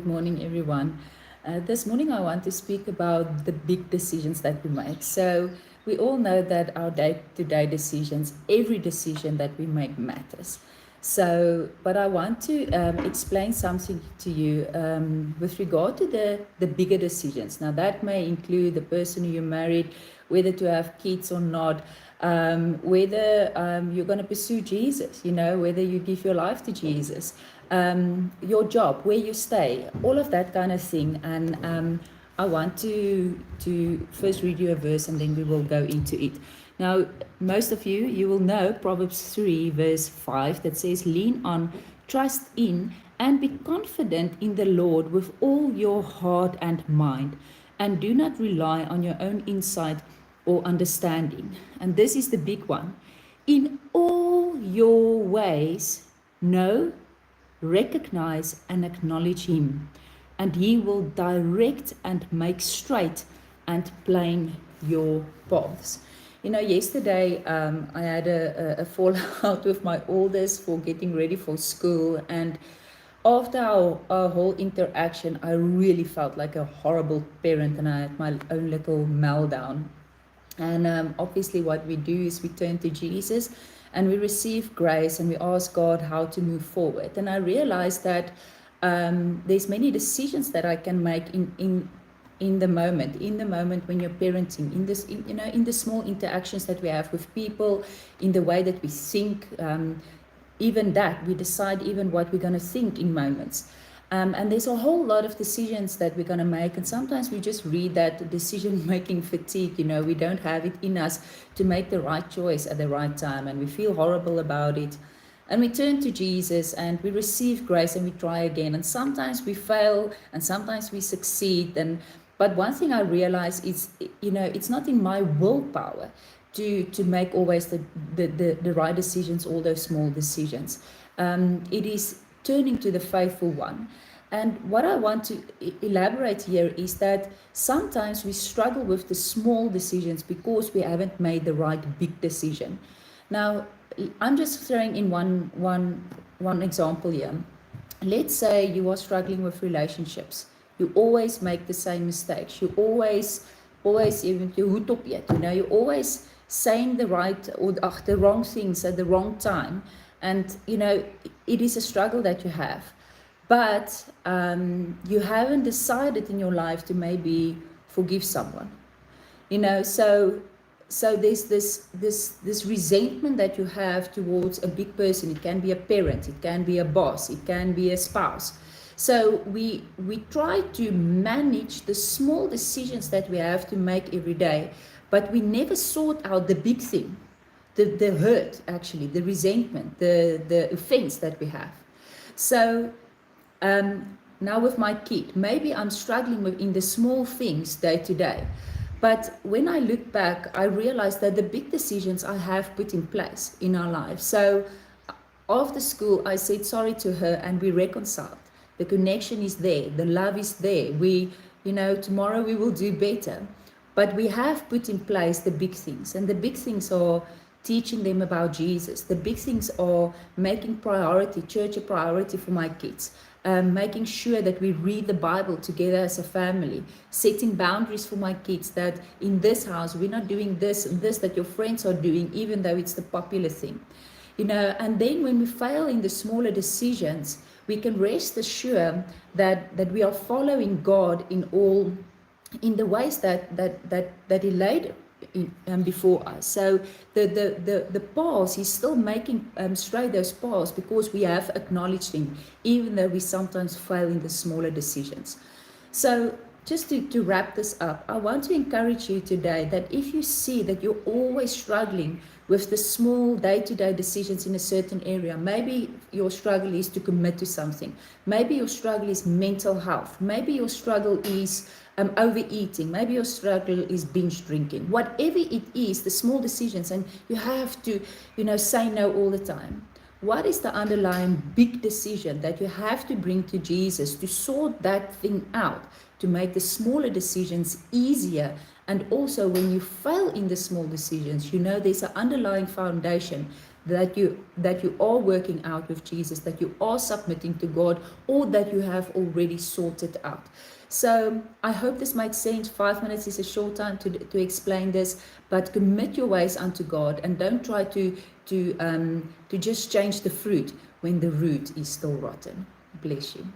morning, everyone. This morning, I want to speak about the big decisions that we make. So, we all know that our day to day decisions, every decision that we make matters. So, but I want to explain something to you with regard to the bigger decisions. Now, that may include the person who you married, whether to have kids or not, whether you're going to pursue Jesus, whether you give your life to Jesus, your job, where you stay, all of that kind of thing. And I want to first read you a verse and then we will go into it. Now, most of you will know Proverbs 3, verse 5, that says, lean on, trust in, and be confident in the Lord with all your heart and mind, and do not rely on your own insight or understanding. And this is the big one. In all your ways, know, recognize, and acknowledge Him, and He will direct and make straight and plain your paths. Yesterday I had a fallout with my oldest for getting ready for school, and after our whole interaction, I really felt like a horrible parent, and I had my own little meltdown. And obviously what we do is we turn to Jesus and we receive grace and we ask God how to move forward. And I realized that there's many decisions that I can make in the moment when you're parenting, in the small interactions that we have with people, in the way that we think, even that we decide even what we're going to think in moments. And there's a whole lot of decisions that we're going to make, and sometimes we just read that decision-making fatigue. We don't have it in us to make the right choice at the right time, and we feel horrible about it. And we turn to Jesus and we receive grace and we try again. And sometimes we fail and sometimes we succeed. But one thing I realize is, it's not in my willpower to make always the right decisions, all those small decisions. It is turning to the faithful one. And what I want to elaborate here is that sometimes we struggle with the small decisions because we haven't made the right big decision. Now, I'm just throwing in one example here. Let's say you are struggling with relationships. You always make the same mistakes. You always even you're always saying the right or the wrong things at the wrong time. And, it is a struggle that you have. But you haven't decided in your life to maybe forgive someone. So there's this resentment that you have towards a big person. It can be a parent, it can be a boss, it can be a spouse. So we try to manage the small decisions that we have to make every day, but we never sort out the big thing. The hurt, actually, the resentment, the offense that we have. So now with my kid, maybe I'm struggling in the small things day to day. But when I look back, I realize that the big decisions I have put in place in our lives. So after school, I said sorry to her and we reconciled. The connection is there. The love is there. Tomorrow we will do better. But we have put in place the big things. And the big things are teaching them about Jesus. The big things are making church a priority for my kids. Making sure that we read the Bible together as a family, setting boundaries for my kids that in this house we're not doing this and this that your friends are doing, even though it's the popular thing. And then when we fail in the smaller decisions, we can rest assured that we are following God in the ways that He laid before us. So the paths, He's still making straight those paths because we have acknowledged Him, even though we sometimes fail in the smaller decisions. So just to wrap this up, I want to encourage you today that if you see that you're always struggling with the small day-to-day decisions in a certain area, maybe your struggle is to commit to something, maybe your struggle is mental health, maybe your struggle is overeating, maybe your struggle is binge drinking, whatever it is, the small decisions, and you have to say no all the time. What is the underlying big decision that you have to bring to Jesus to sort that thing out, to make the smaller decisions easier? And also when you fail in the small decisions, there's an underlying foundation that you are working out with Jesus, that you are submitting to God, or that you have already sorted out. So I hope this makes sense. 5 minutes is a short time to explain this, but commit your ways unto God, and don't try to just change the fruit when the root is still rotten. Bless you.